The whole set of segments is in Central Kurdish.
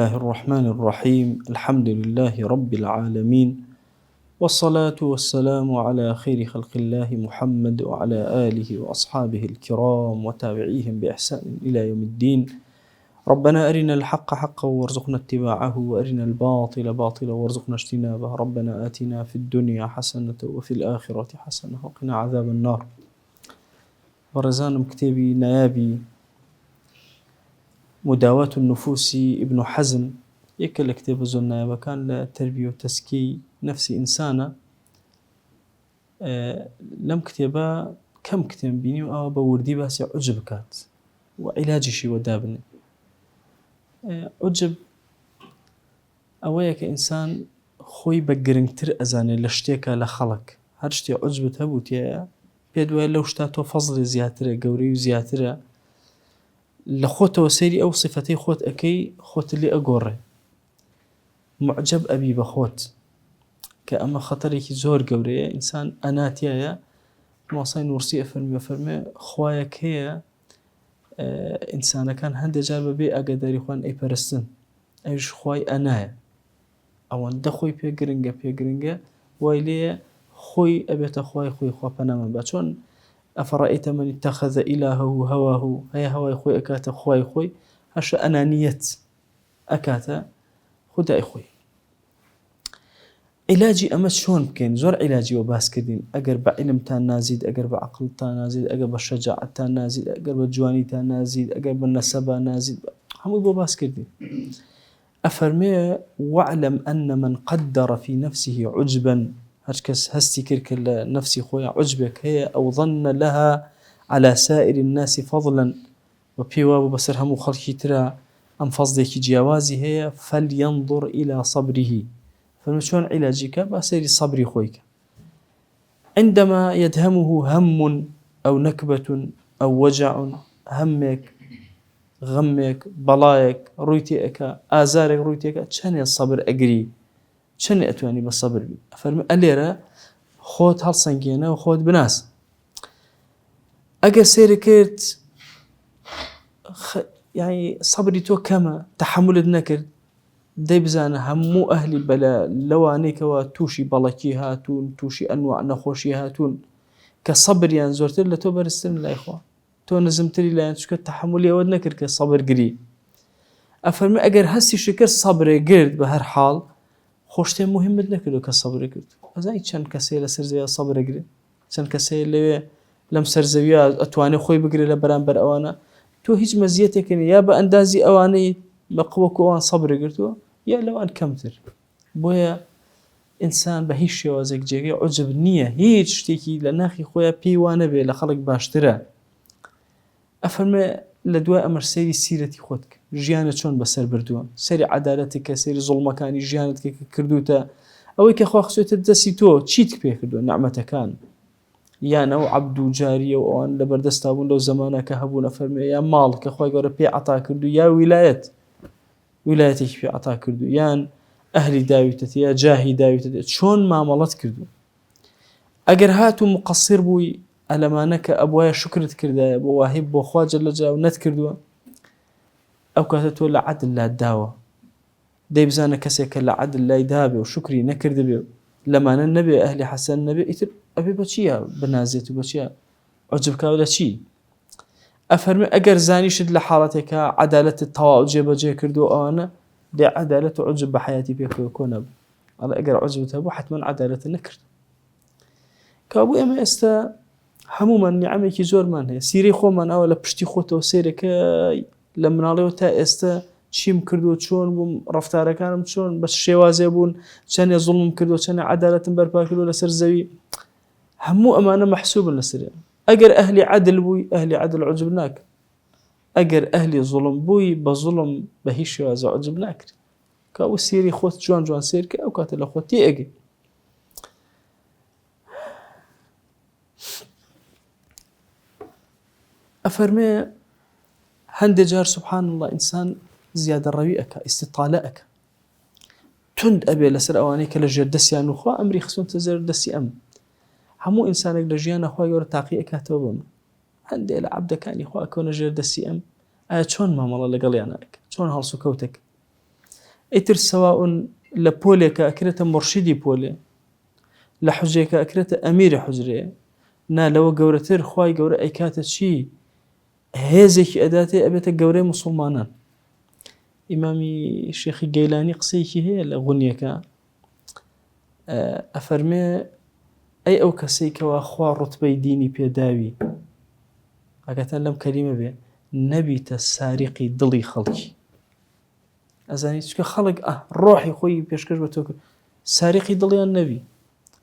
الله الرحمن الرحيم. الحمد لله رب العالمين، والصلاة والسلام على خير خلق الله محمد وعلى آله وأصحابه الكرام وتابعيهم بإحسان إلى يوم الدين. ربنا أرنا الحق حقا وارزقنا اتباعه، وأرنا الباطل باطلا وارزقنا اجتنابه. ربنا آتنا في الدنيا حسنة وفي الآخرة حسنة وقنا عذاب النار. ورزان كتابي نيابي مداواة النفوس ابن حزم يكل كتاب زلنا وكان لتربية وتزكية نفس إنسانة. لم كتابا كم كتاب بيني أو بوردي بس عجب كات وعلاجي شي ودابني عجب أويا كإنسان خوي بقرنتر أزاني لشتيكا لخلق هرشتي عجب تهبوتيا بيدوها لو شتاتو فضل زياترة قوري وزياترة لخوت وسيري أو صفتي خوت أكي خوت اللي أقوره معجب أبي بخوت كأما خطري كي زور قوري إنسان أناتيا موصي نورسي أفرمي خوايك هي إنسان كان هندي جاب بي أقدر إخوان أي برسن أيش خواي أنايا أو أن دخوي بيقرنجا ويلي خوي أبيت خواي خوا بنام باتشون أفرأيت من اتخذ إلهه هواه هيا هواي خوي أكاتا خوي هش أنانية أكاتا خدا إخوي. علاجي أمس شون بكين زور علاجي وباس كدين أقر بعلم تان نازيد أقر بعقل تان نازيد أقر بالشجاعة تان نازيد أقر بالجواني تان نازيد أقر بالنسبة نازيد همو بباس كدين. أفرمي واعلم أن من قدر في نفسه عجبا هركس هستي كرك نفسي خويا عجبك هي أو ظن لها على سائر الناس فضلا وبيواب بصر همو خلقي ترى أم فضلك جوازي هي فلينظر إلى صبره. فمشون علاجك بأسير الصبر خويك عندما يدهمه هم أو نكبة أو وجع همك غمك بلايك رويتيك آزارك رويتيك شن الصبر أجري شن أتواني بالصبر بي فرم أليرا خود هالسنجينا وخود بناس أجر سيركيرت يعني صبري تو كما تحمل النكر دي بزانا همو أهلي بلا لوانيك وتوشي بلاكي هاتون توشي أنواع نخوشي هاتون كصبر يعني زورتر لتو برستن لا إخوة تو نزمتري لا ينشك التحملي أود نكر كصبر قري أفرمي أجر هسي شكر صبر قرد بهر حال خوشتين مهم نكرو كصبر قرد أزاي كان كسيلة سرزوية صبر قرد كان كسيلة لم سرزوية أتواني خوي بقري لبرانبر أوانا تو هيج مزيتك يا بأندازي أواني بقوك وان صبر قرتو يا لو أن كمتر بويا إنسان بهيش يوازك جيجي عجب نية هيج شتيكي لناخي خويا بيوانا بي لخلق باشترا. أفرمي لدواء أمر سيري سيرتي خودك جيانة شون بسر بردوان سيري عدالتك سيري ظلمكاني جيانتك كردوتا أويك أخوة خسوية الدسيتو تشيتك بيه كردوان نعمتك كان يا نو عبدو جارية وأن لبردستابون لو زمانك هبون. أفرمي يا مالك أخوة قولة بي عطا كردو يا ولايتك بي عطا كردو يان أهلي داويتتي يا جاهي داويتتي شون ما مالت كردو أجر هاتو مقصر بوي ألمانك أبويا شكرت كردا بواهب وخوا جل جلاله نتكردوا أو كاتتو لعدل لا الدعوة دي بزانا كسيك لعدل لا يدابي وشكري نكرد بي لما النبي أهلي حسن النبي إتر أبي بچيا بنازيت وبچيا عجبك ولا شي. أفرمي أجر زاني شد لحالتك عدالة التواء جيبا جي كردو أنا دي عدالة عجب بحياتي بيك ويكون على أجر عجبتها بو حتما عدالة نكرد كابو أما استا همو من نعمي كي زور من هي سيري خو من أولا بشتي خوتو سيرك لما ناليو تا استا چيم كردو چون بوم رفتاره كانم چون بس شوازي بون چن ظلم كردو چن عدالة برپا كردو لسر زوي همو أمانة محسوب لسر. أجر أهلي عدل بوي أهلي عدل عجبناك أجر أهلي ظلم بوي بظلم بهيش شوازي عجبناك كاو سيري خوت جوان سيرك أو كاتل خوتي أجي. أفرمي هند جار سبحان الله إنسان زيادة رويئك استطالئك تند أبي لسر أوانيك لجر دسيان وخوا أمري خصون تزر دسي أم همو إنسانك لجيان أخوا يور تعقيئك هتوبم هندي لعبد كان يخوا أكون جر دسي أم شون ما مالا لقليانك شون هالسكوتك ئیتر سەواء لە پۆلێکە ئەکرێتە مرشیدی پۆلێ، لە حوجرێکە ئەکرێتە ئەمیری حوجرێ، نا لەوە گەورەتر خوای گەورە ئەیکاتە چی؟ هێزێکی ئەداتێ ئەبێتە گەورەی موسڵمانان. ئیمامی شێخی گەیلانی قسەیەکی هەیە لە غونیەکە، ئەفەرمێ ئەی ئەو کەسەی کەوا خوا ڕوتبەی دینی پێداوی، ئەگەتان لەم کەریمە بێ، نەبیتە ساریقی دڵی خەڵکی. ئەزانی چکە خەڵک ڕۆحی خۆی پێشکەش بە تۆ کرد، ساریقی دڵیان نەبی،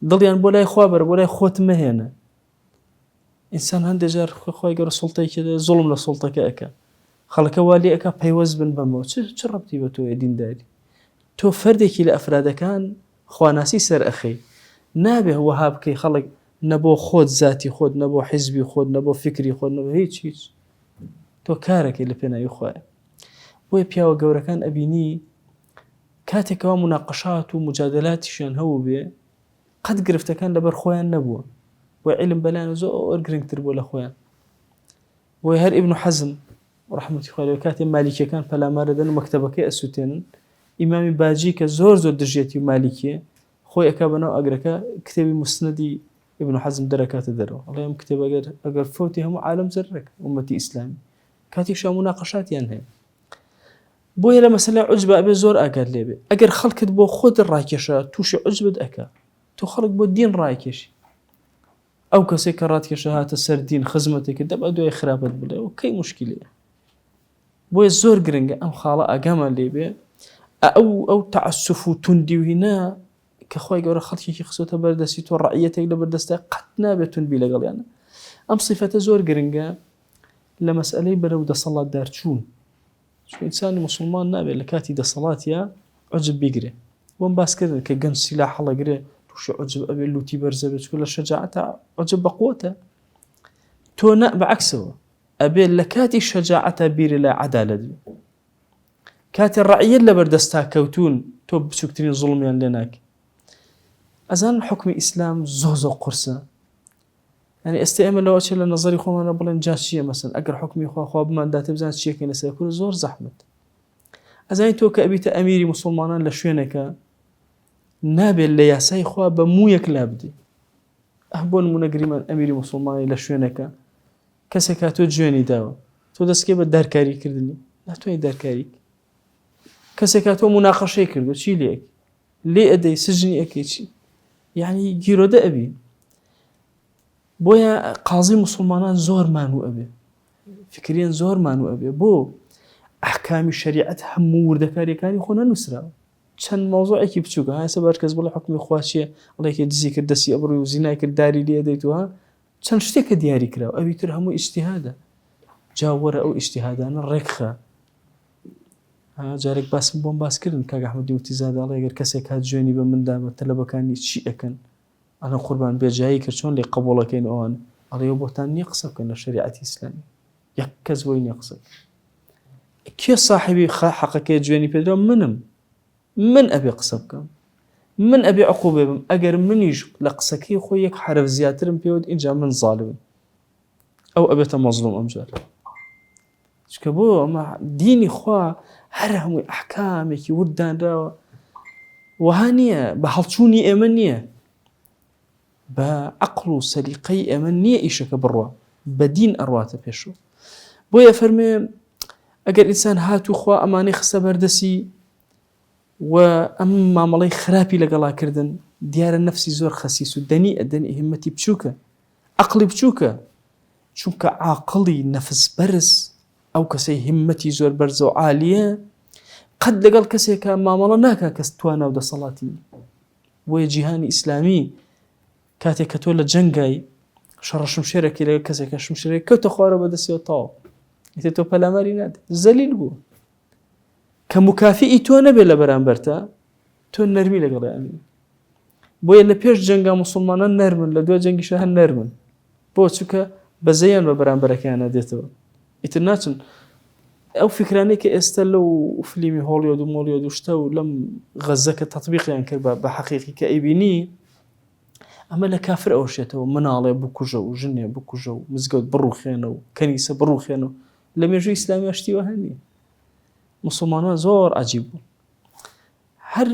دڵیان بۆ لای خوا بەرە، بۆ لای خۆت مەهێنە. ئینسان هەندێک جار خۆی گەورە سوڵتەیەکی زوڵم لە سوڵتەکە ئەکا، خەڵکە وا لێ ئەکا پەیوەست بن بەمەوە. چ ڕەبتی بە تۆیە دینداری؟ تۆ فەردێکی لە ئەفرادەکان خواناسی سەر ئەخەی، نابێ وەها بکەی خەڵک نەبۆ خۆت ذاتی خۆت، نەبۆ حیزبی خۆت، نەبۆ فکری خۆت، نەبۆ هیچ. تۆ کارەکەی لە پێناوی خوایە. بۆیە پیاوە گەورەکان ئەبینی کاتێکەوە مناقەشات و مجادلاتیشیان هەبوو بێ، قەت گرفتەکان لەبەر خۆیان نەبووە، بۆی عیلم بەلایەن زۆر گرنگتر بووە لە خۆیان. بۆی هەر ئیبن حەزم ڕەحمەتی خوای لێ کاتێ مالیکیەکان پەلامارە دەن و مەکتەبەکەی ئەسووتێنن، ئیمامی باجی کە زۆر دژێتی و مالیکیە، خۆی ئەکا بەناو ئەگرەکە کتێبی مسندی ئیبن حەزم دەرەکاتە دەرەوە، ئەڵێ ئەم کتێب ئەگەر فەوتی هەموو عالەم زەرەکە ئومەتی ئیسلامی، کاتێکشا مناقەشاتیان هەیە. بۆیە لە مەسەلە عوجب ئەبێ زۆر ئاگات لێبێ. ئەگەر خەڵکت بۆ خۆت ڕاکێشە تووشی عوجبت ئەکا، تۆ خەڵک بۆ دین ڕاکێشی، ئەو کەسێک کە ڕاتکێشە هاتە سەر دین خزمەتێکی دەبا دوای خراپەت بڵێ و کەی موشکیلەیە. بۆیە زۆر گرنگە ئەم خاڵە ئاگامان لێبێ، ئەو تەعەسف و توندی و هینا کە خوای گەورە خەڵکێکی خسۆتە بەردەستی تۆ ڕەعیەتێک لە بەردەستە قەت نابێت توندبی لەگەڵیانە. ئەم صیفەتە زۆر گرنگە لە مەسئلەی بەرەو دەسەڵات دارچوون. ئینسانی مسلمان نابێت لە کاتی دەسەڵاتیە عوجب بیگرێ. بۆم باسکردن کە گەنج سیلا هەڵەگرێ تووشی عوجب ئەبێ لوتی بەرزە بێت، چکە لە شەجاعەتە عوجب بەقوتە. تۆ نە بەعەکسەوە ئەبێ لە کاتی شەجاعەتە بیرە لە عەدالەت بێ. کاتی ڕەعیەت لە بەردەستا کەوتون تۆ بچووکترین زوڵمیان لێ ناکەی. ئەزان حکمی ئیسلام زۆ قورسە. يعني ئێستا ئێمە لەوە چێ لە نەزەری خۆمانە بڵێن جا چییە مەسەن ئەگەر حکمی خوا بمانداتێ بزان چیەکەی لەسەر کورد زۆر زەحمەت. ئەزانی تۆ کە ئەبیتە ئەمیری موسڵمانان لە شوێنێکە نابێت لە یاسای خوا بە موویەک لا بدی. بۆ نمونە گریمان ئەمیری موسڵمانی لە شوێنێکە کەسێک تۆ جوێنی داوە، تۆ دەستکێ بە دارکاری کردنی ناتوانێت دارکاری. کەسێک تۆ مناقەشەی کردو چی لێ ئەدەی سژنی ئەەکەی چی؟ یعنی گیرۆدە ئەبی. بۆیە قازی مسلمانان زۆر مانوو ئەبێ، فکریان زۆر مانوو ئەبێ. بۆ ئەحکامی شریعەت هەموو وردەکاریەکانی خۆ نەنووسراوە. چەند مۆزوعێکی بچووکە هەسە بەر کەس بڵێ حکمی خوا چییە، ئەڵێکی دزی کرد دەستی ئەبڕووی و زینای کرد داری لێ دەیتوە، چەند شتێکە دیاری کراوە. ئەوی تر هەموو ئیجتیهادە. جا وەرە ئەو ئیجتیهادانە ڕێکخە. جارێک باسم بۆم باسکردن کاک ئەحمەدی وتیزادە، ئەڵێ ئەگەر کەسێک هات جوێنی بە مندا بە تەلەبەکانی چی ئەکەن؟ ئەڵێ قوربان بێجایی کرد چۆن لێ قبوڵەکەین ئەوان؟ ئەڵێ بۆتان نییە قسە بکەن لە شریعەتی ئیسلامی، یەک کەس بۆی نییە قسە. کێ صاحبی حەقەکەی جوێنی پێدرا؟ من ئەبێ قسە بکەم، من ئەبێ عقوبێ بم. ئەگەر منیش لە قسەکەی خۆی یەک حرف زیاترم پێوت ئینجا من زاڵمم، ئەو ئەبێتە مەزلوم ئەمجار. چکە بۆ ئەمە دینی خوا هەر هەمووی ئەحکامێکی وردانراوە، وها نییە بە هەڵچوونی ئێمە نییە، بە عەقڵ و سەلیقەی ئێمە نییە ئیشەکە بڕوە، بە دین ئەڕواتە پێشوو. بۆیە فەرمێ ئەگەر ئینسان هاتوو خوا ئەمانەی خستە بەردەسی و ئەم مامەڵەی خراپی لەگەڵاکردن، دیارە نەفسی زۆر خەسیس و دەنی هیمەتی بچووکە، عەقڵی بچووکە. چونکە عاقڵی نەفس بەرز ئەو کەسەی هیمەتی زۆر بەرزە و عالیە قەت لەگەڵ کەسێکە مامەڵە ناکا کەس توانە و دەسەڵاتی. بۆیە جیهانی ئیسلامی کاتێک کە تۆ لە جەنگای شەڕە شمشێرێکی لەگەڵ کەسێکە شمشێرێک کەوتە خوارە بەدەستیەوە تاوە، ئیتر تۆ پەلاماری نادێ، زەلیل بوو. کە مکافیئی تۆ نەبێت لە بەرامبەرتە، تۆ نەرمی لەگەڵی ئەمین. بۆیە لە پێش جەنگا موسڵمانان نەرمن، لە دوای جەنگیشە هەر نەرمن. بۆ چونکە بەزەیان بە بەرامبەرەکەیانە دێتەوە، ئیتر ناچن. ئەو فکرانەی کە ئێستا لەو فلیمی هۆلیوود و مۆلیوود و شتە و لەم غەزەکە تەطبیقیان کرد بە حەقیقی کە ئەیبینی ئەمە لە کافر ئەوشێتەوە، مناڵێ بکوژە و ژنێ بکوژە و مزگەوت بڕوخێنە و کەنیسە بڕوخێنە و لە مێژووی ئیسلامی شتیوە هەنیە. مسلمانان زۆر عەجیب بوون. هەر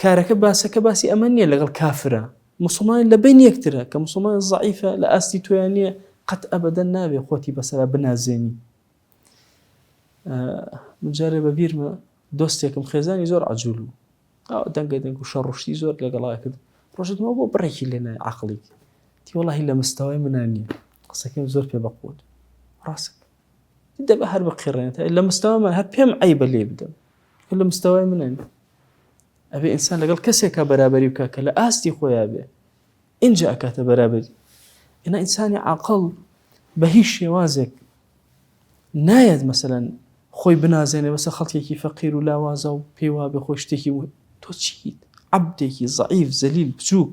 کارەکە باسەکە باسی ئەمە نییە لەگەڵ کافرە مسلمان لە بین یەکترە کە مسلمان ضعیفە لە ئاستی تۆیان نییە قەت ئەبەدەن نابێ خۆتی بەسەرا بنازێنی. جارێ بە بیرمە دۆستێکم خێزانی زۆر عەجوول بوو دەنگە دەنگ و شەڕشتی زۆر لەگەڵا کرد ڕۆژێکمە بۆ بڕێکی لێنای عەقڵی تی وەڵاهی لە مستەوای منان نییە قسەکەم زۆر پێ بەقوت ڕاستە دەبە هەر بقیڕێنێت لە مستەوامان هەر پێم عەیبە لێ بدەم لە مستەوای منان ئەبێ ئینسان لەگەڵ کەسێکە بەرابەری بکە کە لە ئاستی خۆیان بێ اینجا ئەکاتە بەرابەری. ئێنا ئینسانی عاقڵ بە هیچ شێوازێک نایەت مەسەلەن خۆی بنازێنێ بەسەر خەڵکێکی فەقیر و لاوازە و پێی وا بێ خۆی شتێکی تۆ چیت عەبدێکی زەعیف زەلیل بچووک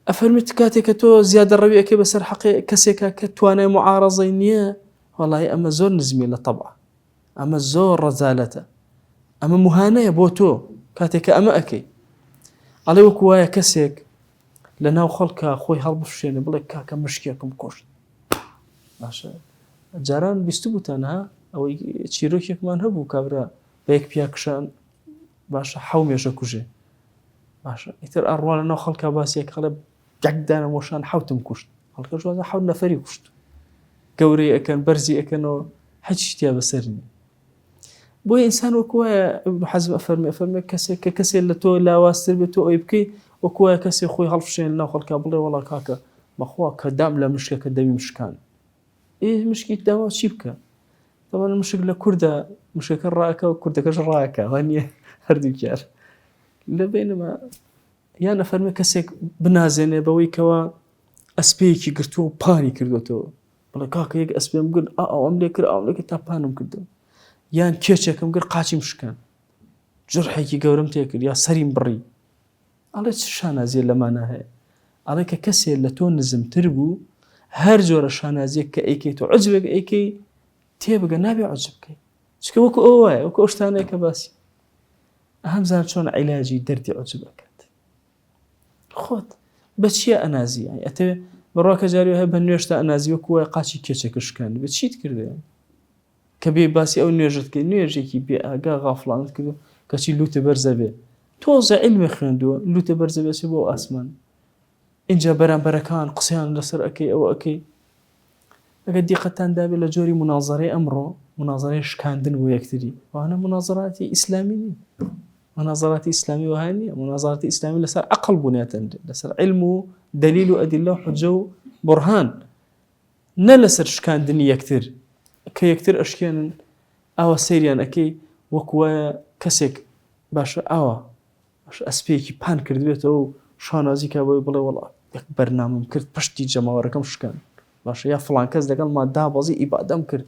ئەفەرمیت کاتێک کە تۆ زیادە ڕەوی ئەەکەی بەسەر حەقی کەسێکە کە توانای معارەزەی نییە وەڵای ئەمە زۆر نزمیە لە تەبع ئەمە زۆر ڕەزالەتە ئەمە موهانەیە بۆ تۆ کاتێککە ئەمە ئەەکەی ئەڵێ وەکو وایە کەسێک لە ناو خەڵکە خۆی هەڵبشێنە بڵێ کاکە مشکێکم کوشت باشە جاران بیست بووتانها ئەوەی چیرۆکێکمان هەبوو کابرا بە یەک پیاکشان باشە حەو مێژە کوژێ باشە ئیتر ئەڕوا لە ناو خەڵکە باسیەک خەڵە یەکدانە مۆشان حەوتم کوشت خەڵکە ژوازە حەوت نەفەری کوشت گەورەی ئەەکەن بەرزی ئەەکەنەوە هەچ شتیا بەسەر نیە. بۆیە ئینسان وەکوایە حەزم ئەفەرمێ کەسێک کە کەسێک لە تۆ لاوازتر بێت تۆ ئەوی بکەی وەکوایە کەسێک خۆی هەڵفشێن لە ناو خەڵکە بڵێ وەڵا کاکە بەخوا کە دام لە مشکەکە دەوی مشکان مشکی داوا چی بکە دەوانە مشک لە کووردە مشکەکە ڕاکە و کوردەکەش ڕاکە وانە هەردوو کار لە بینەمە یان ئەفەرمێ کەسێک بنازێنێ بەوەی کەوە ئەسپەیەکی گرتووە و پانی کردوێتەوە بڵێ کاکە یەک ئەسپێم گرت ئەوم لێ کرد ئەوم لێ تا پانم کردم یان کێچێکم گرت قاچی مشکان جرحێکی گەورم تێ کرد یا سەریم بڕی ئەڵێ چ شانازیە لەمانە هەیە ئەڵێ کە کەسێک لە تۆ نزمتر بوو هەر جۆرە شانازیەک کە ئەیکەیت و عەجبێک ئەیکەی تێبگە نابێ عەجب بکەی چکە وەکو ئەو وایە وەکو ئەو شتانەیە کە باسی ئەهەمزان چۆن عیلاجی دەردی عەجب ئەکات خۆت بە چییە ئەنازی ئەتەوێ بەڕواکە جاری هەیە بە نوێشتا ئەنازی وەکو وایە قاچی کێچێکە شکاند بە چیت کردیان کە بێ باسی ئەو نوێژت کرد نوێژێکی بێ ئاگا غافڵانت کردو کەچی لوتە بەرزە بێ تۆزە عیلمی خوێندووە لوتە بەرزە بێ بۆ ئاسمان اینجا بەرامبەرەکان قسەیان لەسەر ئەەکەی ئەوە ئەەکەی ئەگەر دیقەتان دابێت لە جۆری منازەرەی ئەمڕۆ منازەرەی شکاندن بۆ یەکتری وانە منازەراتی ئیسلامی نی منازەراتی ئیسلامی وهە نیە منازەراتی ئیسلامی لەسەر عەقڵ بنیاتەن لەسەر عیلم و دەلیل و ئەدیلە و حوجە و بورهان نە لەسەر شکاندنی یەکتر کە یەکتر ئەشکێنن ئاوا سەیریان ئەەکەی وەکوایە کەسێک باشە ئاوا ئەسپەیەکی پان کردوێتەوە و شانازی کا بۆی بڵێ وەڵا یەک بەرنامەم کرد پشتی جەماوەرەکەم شکان باشە یا فڵان کەس لەگەڵ ما دابەزی ئیبادەم کرد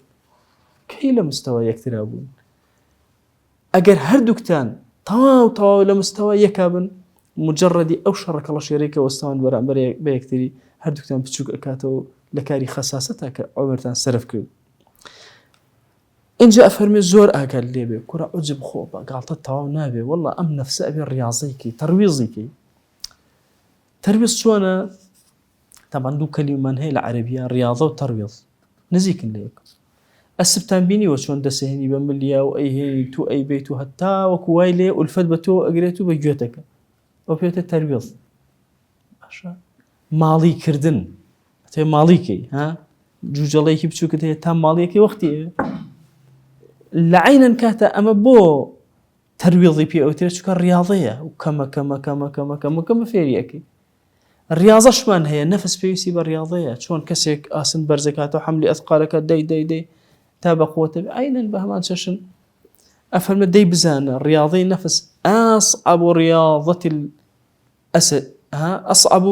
کەی لە مستەوە یەکترا بوون. ئەگەر هەردووکتان تەواو لە مستەوە یەکا بن مجەڕەدی ئەو شەڕەکە لە شێرەی کە وەستاون بەرامبەر بە یەکتری هەردووکتان بچووک ئەکاتەوە لە کاری خەساسەتا کە ئەوەتان سەرف کرد. اینجا ئەفەرمێ زۆر ئاگال لێبێ کوڕە عوجب خۆ بە گاڵتە تەواو نابێ وەڵا ئەم نەفسە ئەبێ ڕیاضەیەکی تەرویزێکی تەرویز چۆنە طبعا دوو کەلیمان هەیە لە عەرەبیە ڕیاضە و تەرویز نزیکن لە یەک ئەسبتان بینیوە چۆن دەسەهێنی بە ملیا و ئەیهێنی تو ئەی بیت و هەتا وەکو وای لێ ئولفەت بە تۆ ئەگرێت و بە گوێتەکە ئەو پێوتە تەرویز باشە ماڵی کردن تێ ماڵیکەی ها جوجەڵەیەکی بچووکت هەیە تا ماڵیەکەی وەختی لە عینەن کاتە ئەمە بۆ تەرویزی پێ ئەوترێت چکە ڕیاضەیە و کەمە فێریەکەی ڕیاضەشمان هەیە نەفس پێویستی بە ڕیاضەیە چۆن کەسێک ئاسن بەرزەکاتەوە حەملی ئەثقالەکە دەی تا بەقوتە عینەن بە هەمان چەشن ئەفەرمە دەی بزانە ڕیاضەی نەفس ئەصعب ڕیاضەتی الأسد أصعب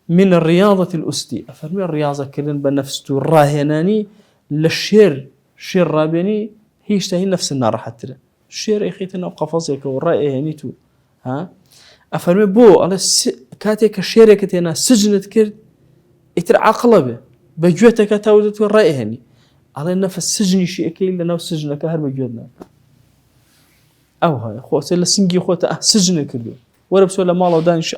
من الرياضة الأسدي أفرمي الرياضة كلن بنفس الراهناني للشير شير رابيني هي اشتهي نفس النار حتى الشير يخيتنا وقفزك والرأي هنيتو أفرمي بو على كاتك الشير كتينا سجنت كرد يتر عقلبه بجوتك تاودت والرأي هني على النفس سجني شيء كي لنا سجنك هر بجودنا أو هاي خوات إلا سنجي خوات سجن كردو ولا بس ولا ماله دانش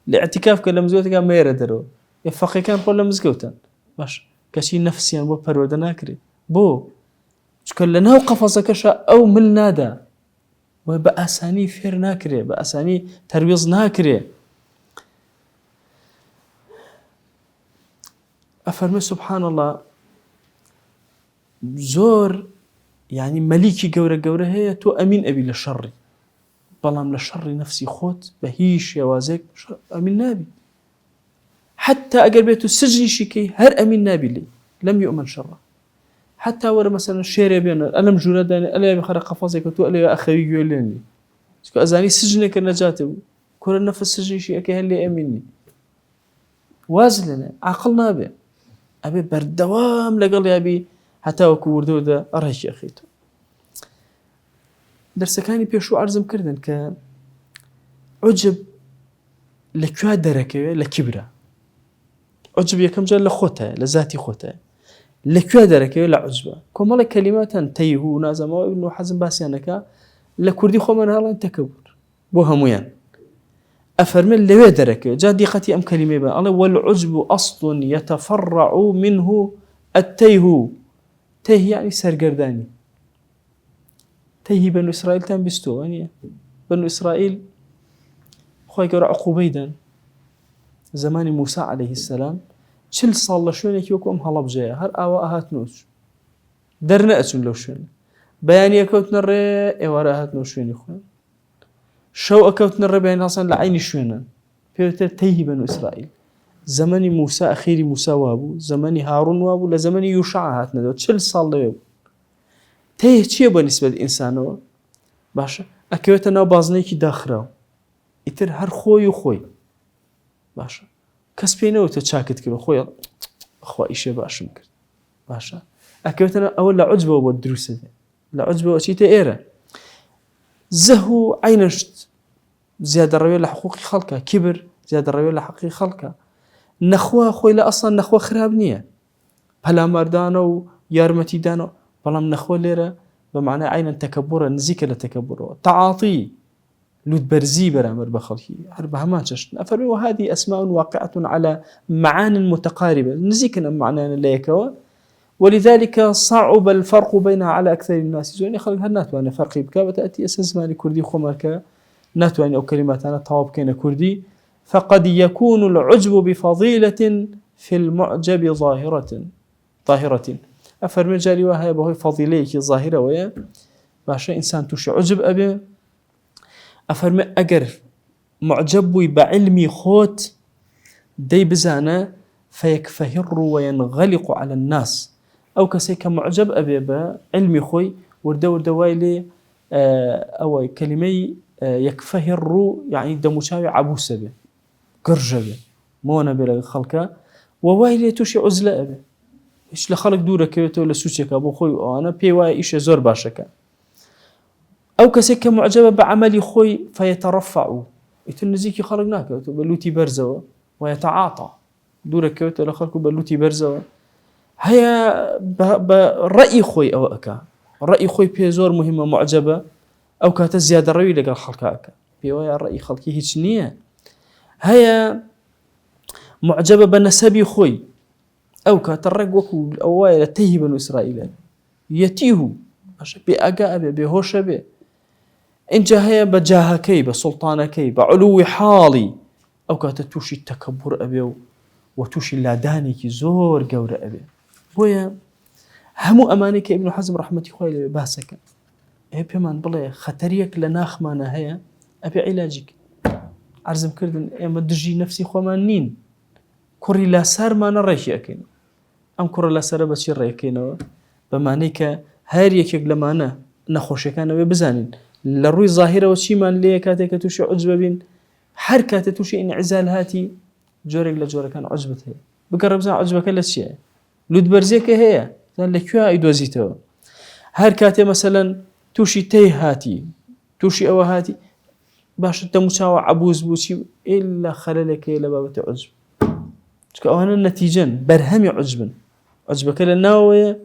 الاعتكاف كلام زوجتك ما يردرو يفقي كان كل مزجوتا باش كشي نفسيا بو برودنا كري بو كلنا وقفزك شا أو من نادا وبأساني فير ناكري بأساني ترويض ناكري. أفرمي سبحان الله زور يعني مليكي قورة هي تو أمين أبي للشر، بلام للشر نفسي خوت بهيش يوازيك أمين نابي، حتى أقربيته السجن شكي هر أمين نابي لي لم يؤمن شره. حتى ورا مثلا الشيري بينا ألم جولداني ألا بخرق قفازك وتو ألا يا أخوي يقولني سكو أزاني سجنك النجاة كل النفس السجن شيء أكي هل أميني وازلنا عقلنا به أبي بردوام لقل يا أبي حتى وكوردو ده أرهش يا أخيتو. درس كاني بيشو عرزم كردن كان عجب لكوا دركه لكبره، عجب يكم جل لخوتها لذاتي خوتها لكوا دركه لعجبه كمال كلمات تيهو نازم ابن حزم باسيانك لكردي خو من هلا تكبر بو هميان افرمل لوي دركه جادي قتي ام كلمه با الله والعجب اصل يتفرع منه التيه، تيه يعني سرگرداني. تيه بنو اسرائيل تم بستو يعني بنو اسرائيل خوي قرا عقوبيدا زمان موسى عليه السلام شل صال شلونك يوكم هلب جاي هر اوا هات نوش درنا اسن لو شلون بياني كوت نر ايوار هات نوش شلون يخون شو كوت نر بين اصلا لعين شلون في تيه بنو اسرائيل زمان موسى اخيري موسى وابو زمان هارون وابو لزمان يوشع هات ندو شل صال له تيه شي بالنسبه للانسان باشا اكيوتنا بازنيكي داخراو يتر هر خوي وخوي باشا کەس پێی نەوتە چاکت کرد خۆی خوا ئیشێ باشم کرد باشە ئەکەوێتەوە ئەوە لە عوجبەوە بۆ دروستە لە عوجبەوە چیتە ئێرە زەه و عینەشت زیادە ڕەوێ لە حقوقی خەڵکە کیبر زیادە ڕەوێ لە حەقی خەڵکە نەخوا خۆی لە ئەسڵ نەخوا خراپ نییە پەلاماردانە و یارمەتیدانە بەڵام نەخوا لێرە بمعنى عينا تكبرا نزيك لتكبره تعاطي لود برزي برامر بخلقي هربها ما تشت أفرمي وهذه أسماء واقعة على معان متقاربة نزيكنا معنانا ليكوا ولذلك صعب الفرق بينها على أكثر الناس زوني خلق هالنات وأنا فرقي بك وتأتي أساس ماني كردي خمرك ناتواني أو كلمات أنا طواب كينا كردي فقد يكون العجب بفضيلة في المعجب ظاهرة أفرمي جاري وهي بهي فضيليك ظاهرة ويا باشا إنسان توشي عجب أبي أفرمي أجر معجب بعلمي خوت دي بزانا فيكفهر وينغلق على الناس أو كسيك معجب أبي بعلمي خوي وردا وايلي أو كلمي يكفهر يعني دمشاوي عبوس به قرجبه مونا بلا خلقه ووايلي توشي عزلة أبي إيش لخلق دورة كيوتو لسوشيك أبو خوي وأنا بيواي إيش زور باشك أو كسيك معجبة بعمل خوي فيترفع يتنزيك خلقناك بلوتي برزوة ويتعاطى دورة كيوتو لخلقه بلوتي برزوة هيا برأي خوي أو أكا رأي خوي بيزور مهمة معجبة أو كاتا زيادة روي لقى الخلق أكا بيواي الرأي خلقي هيش نية هيا معجبة بنسبي خوي أو كاترق وكو أوائل تيه بنو إسرائيل يتيه بأقاء بهوش به إن جاهي بجاها كي بسلطانة كي بعلو حالي أو كاتتوشي التكبر أبي وتوشي اللاداني كي زور قور أبي بويا همو أمانيك ابن حزم رحمتي خوالي باسك إيه بيمان بلاي خطريك لناخ مانا هيا أبي علاجك عرزم كردن إما دجي نفسي خوامانين كوري لا سار ما نريشي أكين أم كوري لا سار بس يريكينو بمعنيك هاريك لمانا نخوشي كانوا بزانين لروي ظاهرة وشي من ليه كاتك توشي عجبة بين حركة توشي انعزال هاتي جورك لجورك كان عجبتها بقرب زان عجبك للشيء لود برزيك هي زان لكيا ايدوزيتو حركة مثلا توشي تيه هاتي توشي او هاتي باش انت مساوى عبوز بوشي إلا خلالك إلا بابة عجب أولا النتيجة برهمي عجبك للناوية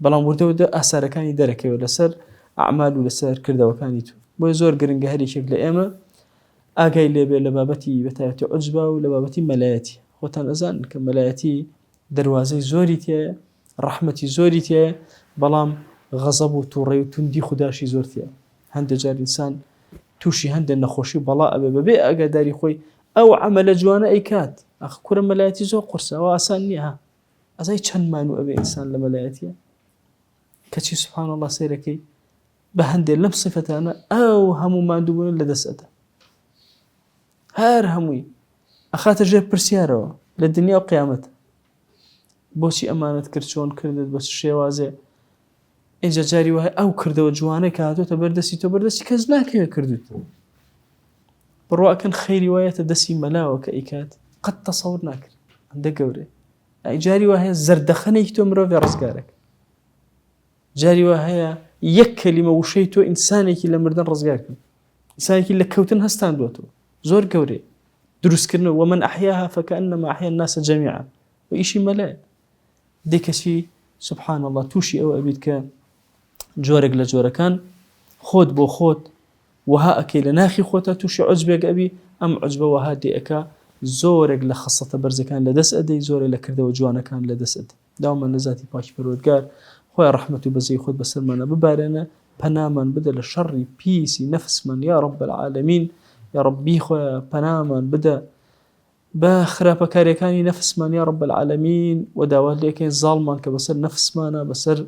بلان بردو أثار كاني دركي ولا سر أعمال ولا سر كرده وكانيتو بوزور قرنجة هذه شكل إما أجي لبابتي بتاعتي عجبة ولبابتي ملايتي خوتان أزان كملايتي دروازي زوريتي رحمتي زوريتي بلام غضب وتوري وتندي خداشي زورتي هەندێک جار ئینسان تووشی هەندێک نەخۆشی بەڵا ئەبێ بەبێ ئاگاداری خۆی ئەو عەمەلە جوانە ئەیکات. ئەخ کوورە مەلایەتی زۆر قورسە، ئەوە ئاسان نییە. ها ئەزای چەند مانوو ئەبێ ئینسان لە مەلایەتیە کەچی سوبحان الله سەیرەکەی بە هەندێک لەم صفەتانە ئەو هەموو ماندووبوون لە دەستەدا، هەر هەمووی ئەخاتە ژێر پرسیارەوە لە دنیا و قیامەت. بۆچی ئەمانەت کرد، چۆن کردت، بە شێوازێ. اینجا جاری وایە ئەو کردەوە جوانەی کە هاتۆتە بەردەستی تۆ بەردەستی کەس ناکەوێ کردوت، بڕواکەن خەیری وایەتە دەستی مەلاوە کە ئیکات قەت تەسەور ناکرد. هەندە گەورێ جاری وا هەیە زەردەخەنێکی تۆ مرۆڤ ڕزگارەکە، جاری وا هەیە یەک کەلیمە وشەی تۆ ئینسانێکی لە مردن ڕزگار کرد، ئینسانێکی لە کەوتن هەستاندوێتەوە. زۆر گەورێ دروستکردنەوە. ومن ئەحیاها فەکەئەنەما ئەحیا الناس جەمیعا، و ئیشی مەلایە. دێ کەسی سوبحان الله تووشی ئەوە ئەبیت کە جۆرێک لە جۆرەکان خۆت بۆ خۆت وها ئەکەی لە ناخی خۆتە تووشی عوجبێک ئەبی، ئەم عوجبە وها دێ ئەکا زۆرێک لە خەسەتە بەرزەکان لە دەست ئەدەی، زۆرێک لە کردەوە جوانەکان لە دەست ئەدەی. داوامە لە ذاتی پاکی پەروەردگار خۆی ڕەحمەت و بەزەی خۆت بەسەرمانە ببارێنە، پەنامان بدە لە شەڕی پیسی نەفسمان یا رب العالمین. یا ربی خۆی پەنامان بدە بە خراپەکاریەکانی نەفسمان یا رب العالمین، و داوا لێکەین زاڵمان کە بەسەر نەفسمانە، بەسەر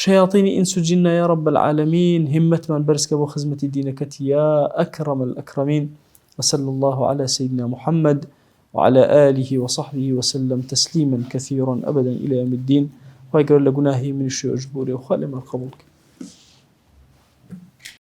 شياطين إنس وجن يا رب العالمين. همت من برسك وخزمة دينك يا أكرم الأكرمين. وصلى الله على سيدنا محمد وعلى آله وصحبه وسلم تسليما كثيرا أبدا إلى يوم الدين. ويقول لقناهي من الشيء أجبوري وخالي من قبولك.